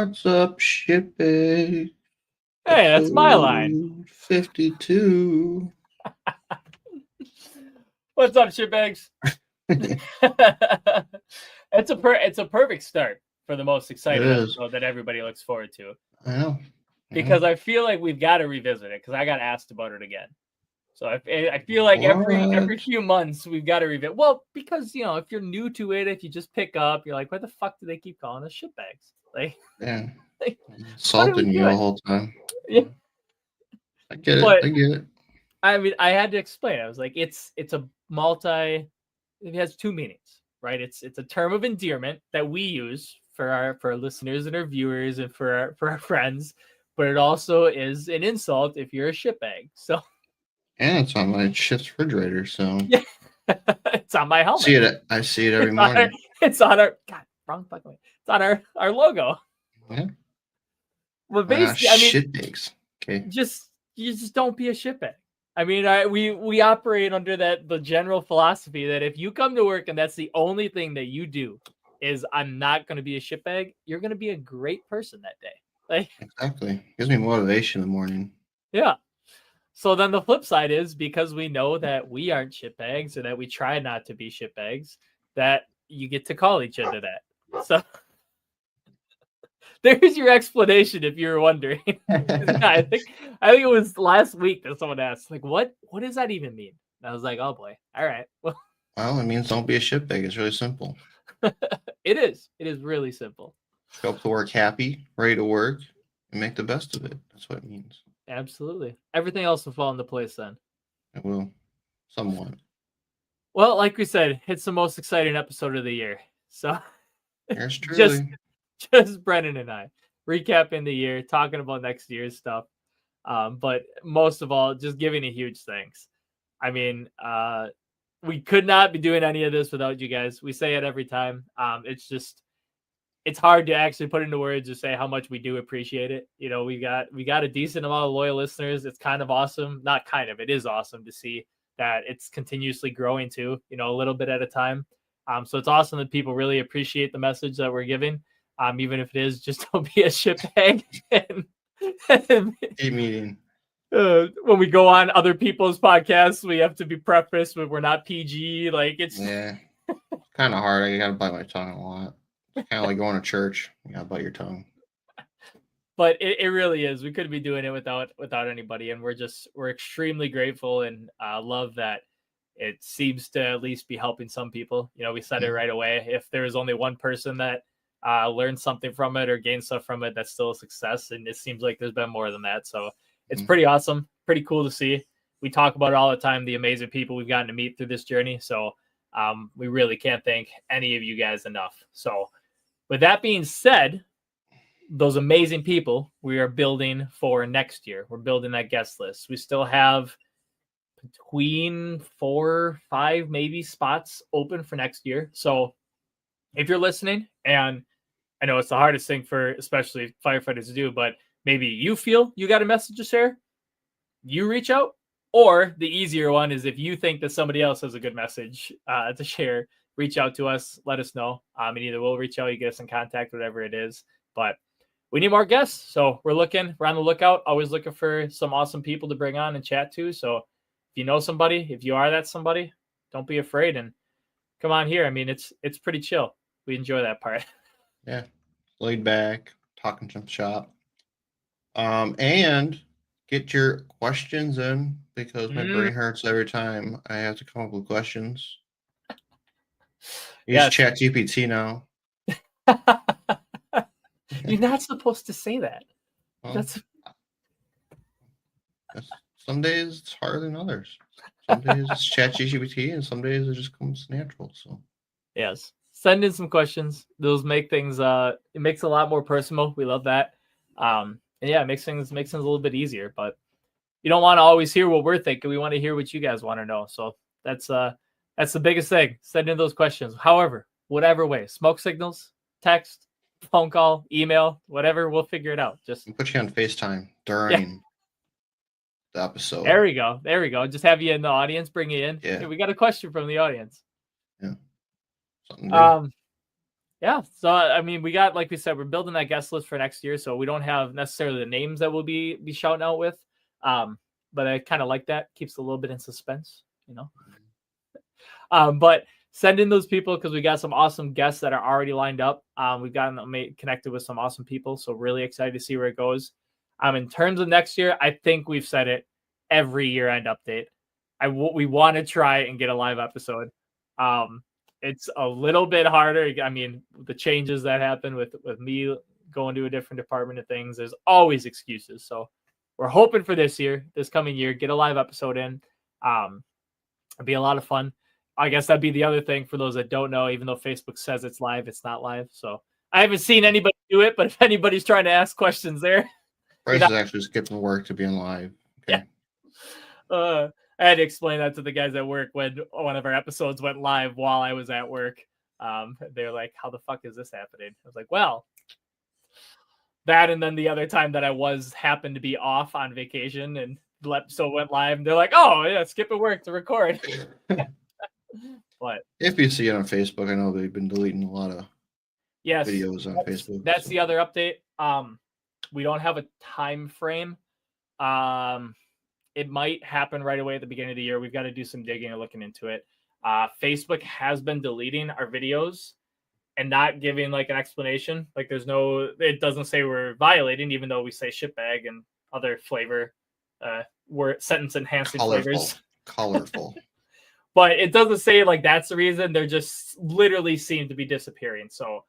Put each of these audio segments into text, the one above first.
What's up, shitbag? Hey, that's my line. Episode 52. What's up, shitbags? It's a perfect start for the most exciting episode that everybody looks forward to. I know. Because I feel like we've got to revisit it because I got asked about it again. So I feel like every few months we've got to revisit. Well, because if you're new to it, if you just pick up, you're like, what the fuck do they keep calling us shitbags? Like, yeah, like, insulting you the whole time. Yeah, I get it. I mean, I had to explain. I was like, it's a multi. It has two meanings, right? It's a term of endearment that we use for our listeners and our viewers and for our friends, but it also is an insult if you're a shitbag. So. And it's on my shit's refrigerator, so yeah, it's on my helmet. I see it every morning. It's on our wrong fucking way. It's on our logo. Yeah. But basically, I mean, shitbags. Okay. You just don't be a shitbag. I mean, we operate under the general philosophy that if you come to work and that's the only thing that you do is I'm not going to be a shitbag, you're going to be a great person that day. Like exactly, gives me motivation in the morning. Yeah. So then the flip side is because we know that we aren't shitbags or that we try not to be shitbags, that you get to call each other that. So there's your explanation if you were wondering. I think it was last week that someone asked, like, what does that even mean? And I was like, oh boy, all right. Well, it means don't be a shitbag. It's really simple. It is. It is really simple. Show up to work happy, ready to work, and make the best of it. That's what it means. Absolutely. Everything else will fall into place then. It will. Somewhat. Well, like we said, it's the most exciting episode of the year. So just Brennan and I recapping the year, talking about next year's stuff. But most of all, just giving a huge thanks. I mean, we could not be doing any of this without you guys. We say it every time. It's hard to actually put into words to say how much we do appreciate it. We got a decent amount of loyal listeners. It's kind of awesome. Not kind of, it is awesome to see that it's continuously growing too, a little bit at a time. So it's awesome that people really appreciate the message that we're giving. Even if it is just don't be a shitbag. Keep meeting. When we go on other people's podcasts, we have to be prefaced with we're not PG. Like it's kind of hard. I gotta bite my tongue a lot. It's kind of like going to church. You gotta bite your tongue. But it really is. We couldn't be doing it without anybody, and we're extremely grateful and love that it seems to at least be helping some people. We said it right away. If there is only one person that learned something from it or gained stuff from it, that's still a success. And it seems like there's been more than that. So it's pretty awesome, pretty cool to see. We talk about it all the time, the amazing people we've gotten to meet through this journey. So we really can't thank any of you guys enough. So with that being said, those amazing people we are building for next year. We're building that guest list. We still have between 4, 5 maybe spots open for next year. So if you're listening, and I know it's the hardest thing for especially firefighters to do, but maybe you feel you got a message to share, you reach out. Or the easier one is if you think that somebody else has a good message to share, reach out to us, let us know. And either we'll reach out, you get us in contact, whatever it is. But we need more guests. So we're on the lookout, always looking for some awesome people to bring on and chat to. So if you know somebody, if you are that somebody, don't be afraid and come on here. I mean, it's pretty chill. We enjoy that part. Yeah. Laid back, talking some shop. And get your questions in because my brain hurts every time I have to come up with questions. Use ChatGPT now. You're not supposed to say that. Well, some days it's harder than others. Some days it's ChatGPT, and some days it just comes natural. So yes, send in some questions. Those make things. It makes it a lot more personal. We love that. And yeah, it makes things a little bit easier. But you don't want to always hear what we're thinking. We want to hear what you guys want to know. So that's the biggest thing. Send in those questions. However, whatever way, smoke signals, text, phone call, email, whatever, we'll figure it out. Just put you on FaceTime during the episode. There we go. Just have you in the audience, bring you in. Yeah. Hey, we got a question from the audience. Yeah. Yeah. So, I mean, we got, like we said, we're building that guest list for next year. So we don't have necessarily the names that we'll be shouting out with. But I kind of like that. Keeps a little bit in suspense, you know. But send in those people because we got some awesome guests that are already lined up. We've gotten connected with some awesome people. So really excited to see where it goes. In terms of next year, I think we've said it every year-end update. We want to try and get a live episode. It's a little bit harder. I mean, the changes that happen with me going to a different department of things, there's always excuses. So we're hoping for this coming year, get a live episode in. It'd be a lot of fun. I guess that'd be the other thing for those that don't know, even though Facebook says it's live, it's not live. So I haven't seen anybody do it, but if anybody's trying to ask questions there. Bryce is actually skipping work to be in live. Okay. Yeah. I had to explain that to the guys at work when one of our episodes went live while I was at work. They're like, how the fuck is this happening? I was like, well, that and then the other time that I happened to be off on vacation and so went live. And they're like, oh, yeah, skipping work to record. But if you see it on Facebook, I know they've been deleting a lot of videos on Facebook. That's the other update. We don't have a time frame. It might happen right away at the beginning of the year. We've got to do some digging and looking into it. Facebook has been deleting our videos and not giving like an explanation. Like it doesn't say we're violating, even though we say shitbag and other flavor sentence enhancing flavors. Colorful. But it doesn't say like that's the reason. They're just literally seem to be disappearing. So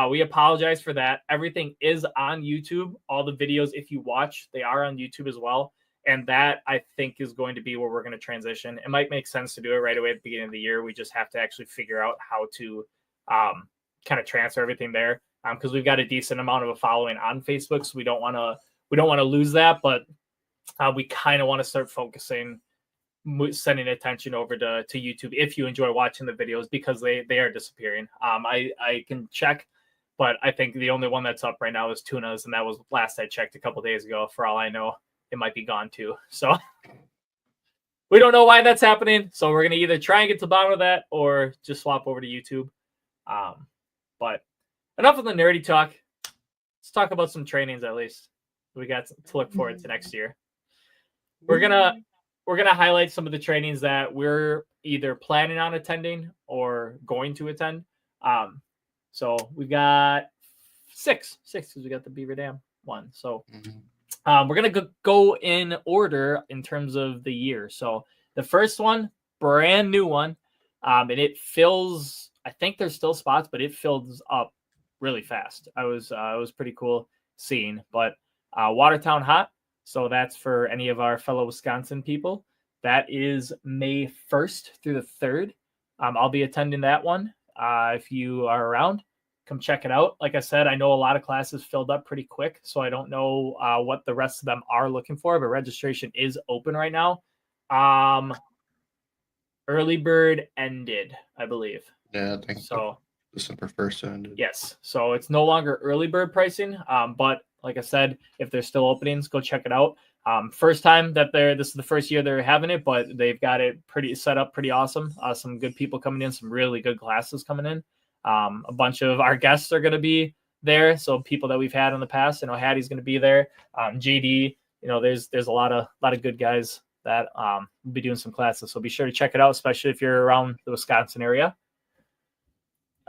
we apologize for that. Everything is on YouTube. All the videos, if you watch, they are on YouTube as well. And that, I think, is going to be where we're going to transition. It might make sense to do it right away at the beginning of the year. We just have to actually figure out how to kind of transfer everything there because we've got a decent amount of a following on Facebook. So we don't want to lose that. But we kind of want to start focusing, sending attention over to YouTube if you enjoy watching the videos because they are disappearing. I can check, but I think the only one that's up right now is Tuna's, and that was last I checked a couple days ago. For all I know, it might be gone too. So we don't know why that's happening. So we're going to either try and get to the bottom of that or just swap over to YouTube. But enough of the nerdy talk. Let's talk about some trainings at least. We got to look forward to next year. We're going to highlight some of the trainings that we're either planning on attending or going to attend. So we've got six because we got the Beaver Dam one. So we're going to go in order in terms of the year. So the first one, brand new one, and it fills, I think there's still spots, but it fills up really fast. It was pretty cool seeing, but Watertown Hot. So that's for any of our fellow Wisconsin people. That is May 1st through the 3rd. I'll be attending that one. If you are around, come check it out. Like I said, I know a lot of classes filled up pretty quick, so I don't know what the rest of them are looking for, but registration is open right now. Early bird ended, I believe. Yeah, I think so. December 1st ended. Yes, so it's no longer early bird pricing, but like I said, if there's still openings, go check it out. First time that this is the first year they're having it, but they've got it pretty set up, pretty awesome. Some good people coming in, some really good classes coming in. A bunch of our guests are going to be there. So people that we've had in the past, Hattie's going to be there. JD, there's a lot of good guys that will be doing some classes. So be sure to check it out, especially if you're around the Wisconsin area.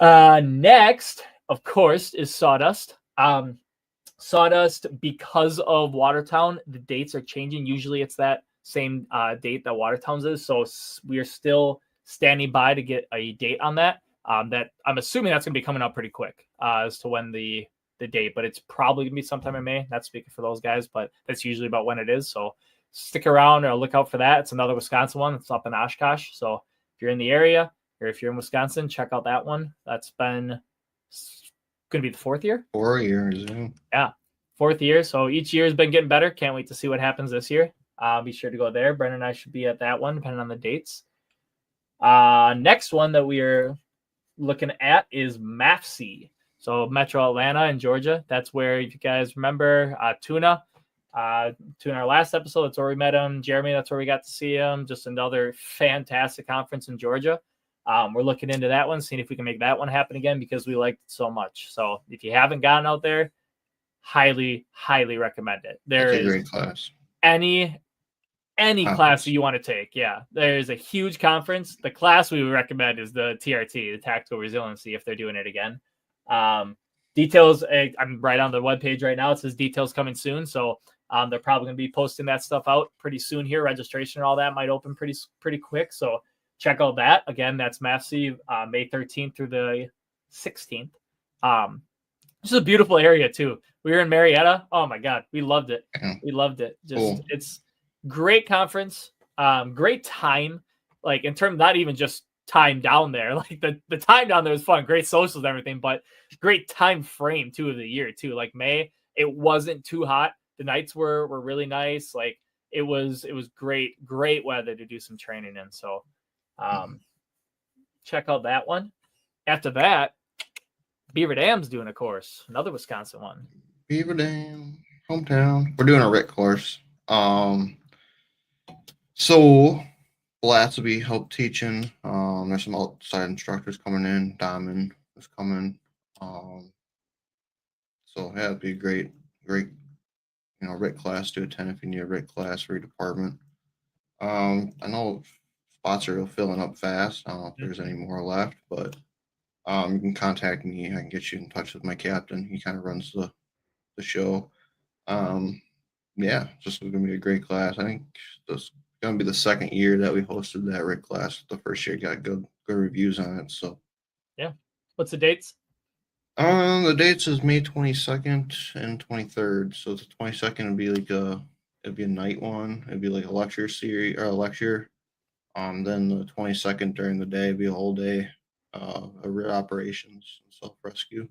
Next, of course, is Sawdust. Sawdust, because of Watertown, the dates are changing. Usually it's that same date that Watertown's is. So we are still standing by to get a date on that. That I'm assuming that's going to be coming up pretty quick as to when the date, but it's probably going to be sometime in May. Not speaking for those guys, but that's usually about when it is. So stick around or look out for that. It's another Wisconsin one. It's up in Oshkosh. So if you're in the area or if you're in Wisconsin, check out that one. That's been going to be the 4th year. 4 years. Yeah, 4th year. So each year has been getting better. Can't wait to see what happens this year. Be sure to go there. Brendan and I should be at that one, depending on the dates. Next one that we are looking at is MAFC. So Metro Atlanta in Georgia. That's where, if you guys remember, Tuna, our last episode, that's where we met him. Jeremy, that's where we got to see him. Just another fantastic conference in Georgia. We're looking into that one, seeing if we can make that one happen again because we liked it so much. So if you haven't gotten out there, highly, highly recommend it. There That's a is great class. any class that you want to take. Yeah, there's a huge conference. The class we would recommend is the TRT, the Tactical Resiliency, if they're doing it again. Details, I'm right on the webpage right now. It says details coming soon. So they're probably going to be posting that stuff out pretty soon here. Registration and all that might open pretty quick. So check out that. Again, that's MAFC, May 13th through the 16th. This is a beautiful area too. We were in Marietta. Oh my God, we loved it. We loved it. Just cool. It's great conference, great time. Like in terms, not even just time down there. Like the time down there was fun, great socials and everything, but great time frame too of the year too. Like May, it wasn't too hot. The nights were really nice. Like it was great weather to do some training in. So check out that one. After that, Beaver Dam's doing a course, another Wisconsin one. Beaver Dam, hometown. We're doing a RIT course. So Blatz will be help teaching. There's some outside instructors coming in. Diamond is coming. So yeah, it'd be a great, RIT class to attend if you need a RIT class for your department. I know spots are filling up fast. I don't know if there's any more left, but you can contact me. I can get you in touch with my captain. He kind of runs the show. Yeah, just going to be a great class. I think this going to be the second year that we hosted that RIT class. The first year got good reviews on it. So yeah, what's the dates? The dates is May 22nd and 23rd. So the 22nd would be like it'd be a night one. It'd be like a lecture series or a lecture. Then the 22nd during the day would be a whole day of RIT operations and self rescue.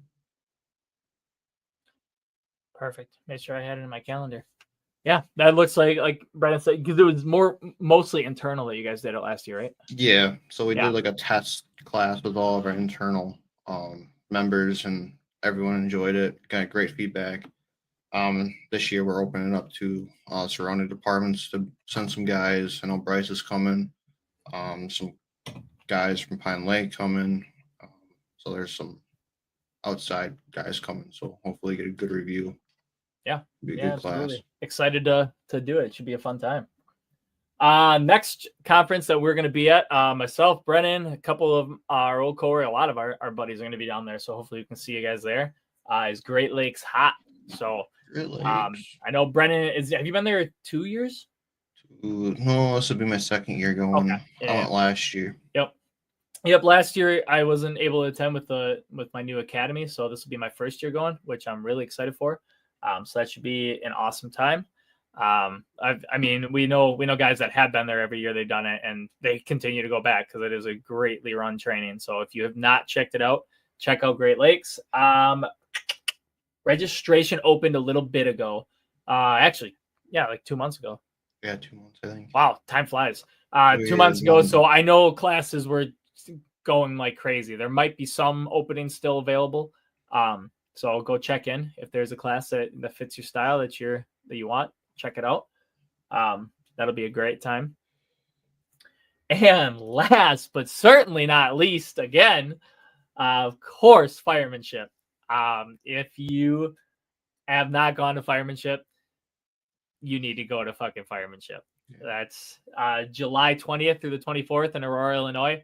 Perfect. Make sure I had it in my calendar. Yeah, that looks like Brennan said, because it was mostly internal that you guys did it last year, right? Yeah. So we did like a test class with all of our internal members, and everyone enjoyed it. Got great feedback. This year we're opening up to surrounding departments to send some guys. I know Bryce is coming. Some guys from Pine Lake coming. So there's some outside guys coming. So hopefully get a good review. Yeah. Be a good class. Absolutely. Excited to do it. It should be a fun time. Next conference that we're going to be at, myself, Brennan, a couple of our old cohort, a lot of our buddies are going to be down there. So hopefully we can see you guys there. Is Great Lakes hot? So I know Brennan have you been there 2 years? No, this would be my second year going. Okay. Yeah. I went last year. Yep. Last year I wasn't able to attend with my new academy. So this will be my first year going, which I'm really excited for. So that should be an awesome time. I mean, we know guys that have been there every year. They've done it and they continue to go back because it is a greatly run training. So if you have not checked it out, check out Great Lakes. Registration opened a little bit ago. Actually, yeah, like 2 months ago. Yeah, 2 months, I think. Wow, time flies. 2 months ago. So I know classes were going like crazy. There might be some openings still available. So go check in if there's a class that fits your style that you want. Check it out. That'll be a great time. And last but certainly not least, again, of course, firemanship. If you have not gone to firemanship, you need to go to fucking firemanship. Yeah. That's July 20th through the 24th in Aurora, Illinois.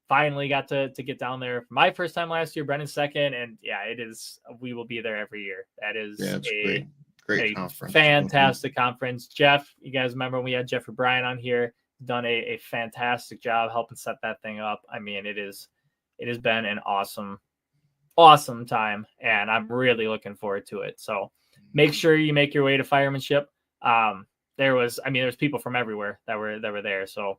Finally got to get down there for my first time last year, Brennan's second, and yeah, it is. We will be there every year. That is a great conference, fantastic conference. Jeff, you guys remember when we had Jeff O'Brien on here? Done a fantastic job helping set that thing up. I mean, it has been an awesome time, and I'm really looking forward to it. So make sure you make your way to firemanship. There's people from everywhere that were there. So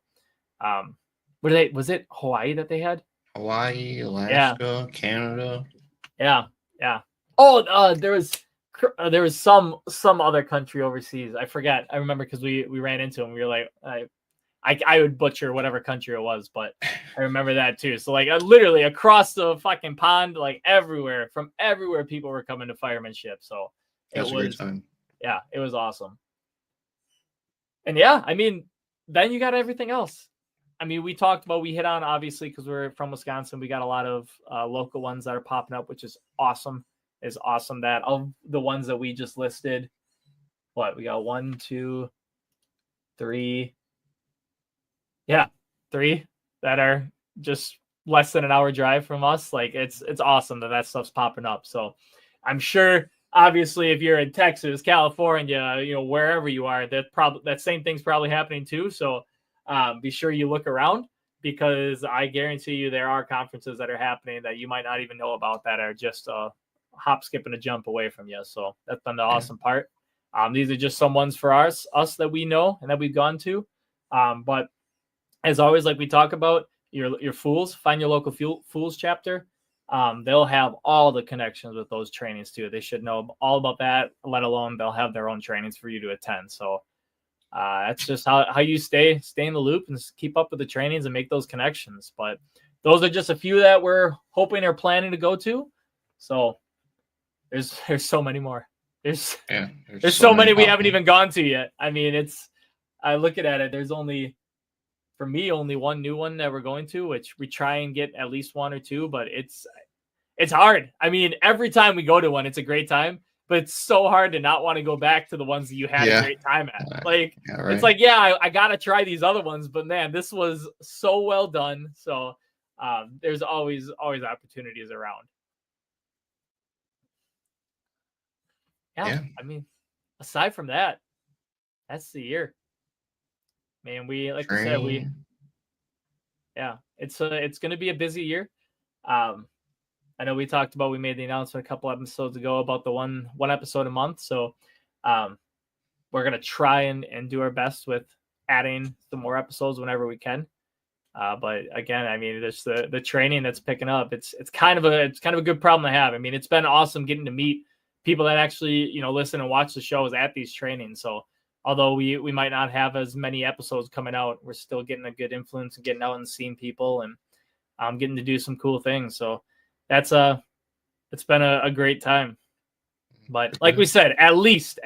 was it Hawaii that they had? Hawaii, Alaska, Canada. Yeah. Oh, there was some other country overseas. I forget. I remember because we ran into them. We were like, I would butcher whatever country it was, but I remember that too. So like literally across the fucking pond, like from everywhere, people were coming to firemanship. So it was a great time. Yeah, it was awesome. And yeah, I mean, then you got everything else. I mean, we talked about, we hit on, obviously, because we're from Wisconsin, we got a lot of local ones that are popping up, which is awesome. Is awesome that of the ones that we just listed, what we got 1, 2, 3, yeah, 3 that are just less than an hour drive from us. Like it's awesome that stuff's popping up. So I'm sure, obviously, if you're in Texas, California, wherever you are, that same thing's probably happening too. So be sure you look around, because I guarantee you there are conferences that are happening that you might not even know about, that are just a hop, skip, and a jump away from you. So that's been the awesome part. These are just some ones for us that we know and that we've gone to. But as always, like we talk about, your fools, find your local fools chapter. They'll have all the connections with those trainings too. They should know all about that, let alone they'll have their own trainings for you to attend. So that's just how you stay in the loop and keep up with the trainings and make those connections. But those are just a few that we're hoping or planning to go to. So there's so many more. There's so many we haven't even gone to yet. I mean, I look at it, there's only, for me, only one new one that we're going to, which we try and get at least 1 or 2, but it's hard. I mean, every time we go to one, it's a great time, but it's so hard to not want to go back to the ones that you had a great time at. Like, it's like, I got to try these other ones, but man, this was so well done. So there's always opportunities around. Yeah. I mean, aside from that, that's the year. Man, we said, it's going to be a busy year. I know we talked about, we made the announcement a couple episodes ago about the one episode a month. So we're going to try and do our best with adding some more episodes whenever we can. But again, I mean, there's the training that's picking up. It's kind of a good problem to have. I mean, it's been awesome getting to meet people that actually, listen and watch the shows at these trainings. So although we might not have as many episodes coming out, we're still getting a good influence and getting out and seeing people and getting to do some cool things. So it's been a great time. But like we said, at least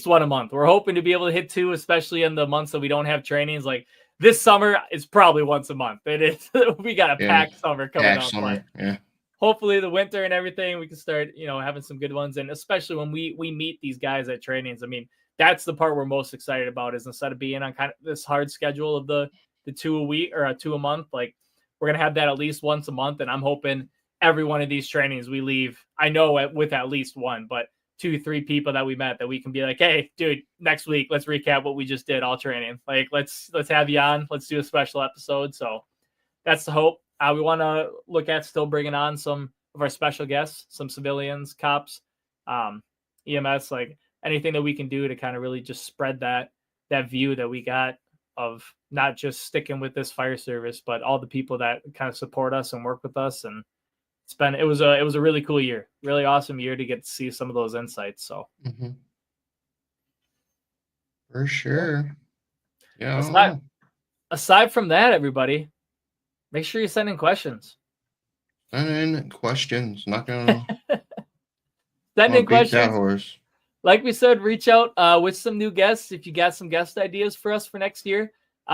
one a month. We're hoping to be able to hit 2, especially in the months that we don't have trainings. Like this summer, it's probably once a month. It is. We got a packed summer coming up. Summer. Yeah. Hopefully the winter and everything, we can start, having some good ones. And especially when we meet these guys at trainings. I mean, that's the part we're most excited about, is instead of being on kind of this hard schedule of the 2 a week or 2 a month, like we're going to have that at least once a month. And I'm hoping every one of these trainings we leave, I know with at least one, but 2, 3 people that we met that we can be like, hey, dude, next week, let's recap what we just did all training. Like, let's have you on. Let's do a special episode. So that's the hope. We want to look at still bringing on some of our special guests, some civilians, cops, EMS, like anything that we can do to kind of really just spread that view that we got of not just sticking with this fire service, but all the people that kind of support us and work with us. And it was a really cool year, really awesome year to get to see some of those insights. So for sure. Yeah. Aside from that, everybody, make sure you send in questions. Send in questions. Not gonna send in questions. That horse. Like we said, reach out with some new guests. If you got some guest ideas for us for next year,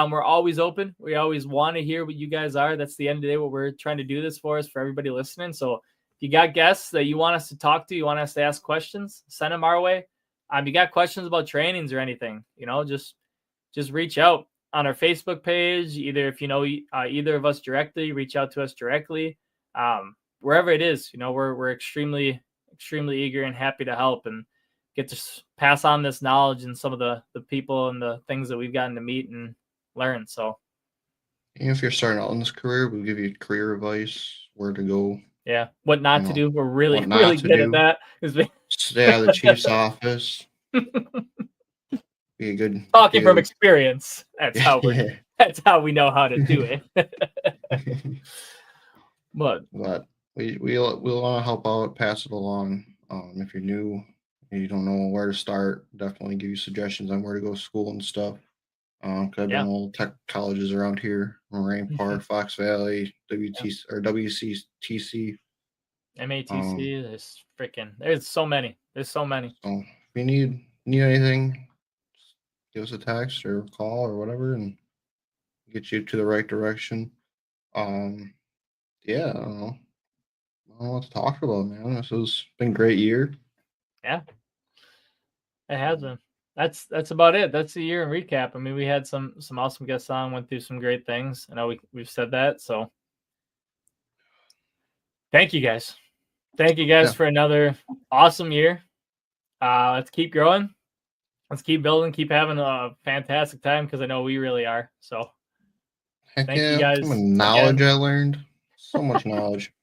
we're always open. We always want to hear what you guys are. That's the end of the day, what we're trying to do this for is for everybody listening. So if you got guests that you want us to talk to, you want us to ask questions, send them our way. You got questions about trainings or anything, just reach out on our Facebook page. Either if either of us directly, reach out to us directly. Wherever it is, we're extremely, extremely eager and happy to help and get to pass on this knowledge and some of the people and the things that we've gotten to meet and learn. So if you're starting out in this career, we'll give you career advice, where to go. Yeah. What not to do. We're really good at that. Stay out of the chief's office. Be a good talking from experience. That's how we know how to do it. But we'll want to help out, pass it along. If you're new and you don't know where to start, definitely give you suggestions on where to go to school and stuff. I've been all tech colleges around here: Moraine Park, Fox Valley, WTC or WCTC, MATC. There's so many. So if you need anything, give us a text or call or whatever, and get you to the right direction. Yeah, I don't know. I don't know what to talk about, man. This has been a great year. Yeah, it has been. That's about it. That's the year in recap. I mean, we had some awesome guests on, went through some great things. I know we've said that. So thank you guys. Thank you guys Yeah. for another awesome year. Let's keep growing. Let's keep building, keep having a fantastic time because I know we really are. So Heck thank you yeah. guys Some of the knowledge again. I learned. So much knowledge.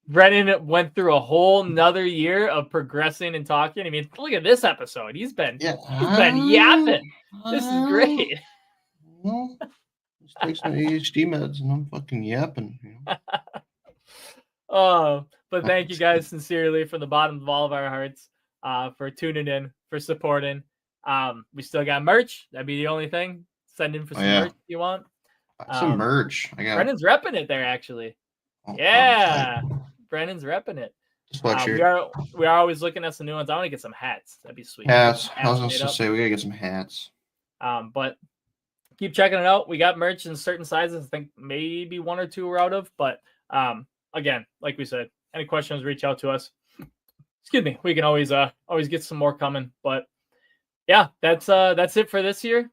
Brennan went through a whole nother year of progressing and talking. I mean, look at this episode. He's been yapping. This is great. Well, just take some ADHD meds and I'm fucking yapping. Oh, but thank you guys sincerely from the bottom of all of our hearts for tuning in, for supporting. We still got merch. That'd be the only thing. Send in for some merch if you want. Some merch. I got Brennan's repping it there, actually. Oh, Yeah. Brennan's repping it. Sweatshirt. We are always looking at some new ones. I want to get some hats. That'd be sweet. Hats. I was going to say we got to get some hats. But keep checking it out. We got merch in certain sizes. I think maybe 1 or 2 we're out of. But again, like we said, any questions, reach out to us. Excuse me. We can always get some more coming. But yeah, that's it for this year.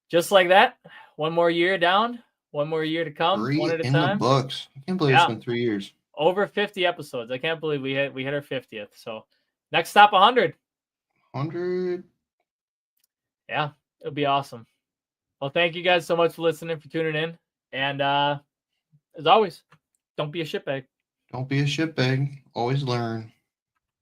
Just like that. 1 more year down. 1 more year to come. 3 one at a in time. the books. I can't believe it's been 3 years. Over 50 episodes. I can't believe we hit our 50th. So next stop 100. 100. Yeah, it'll be awesome. Well, thank you guys so much for listening, for tuning in. And as always, don't be a shitbag. Don't be a shitbag. Always learn.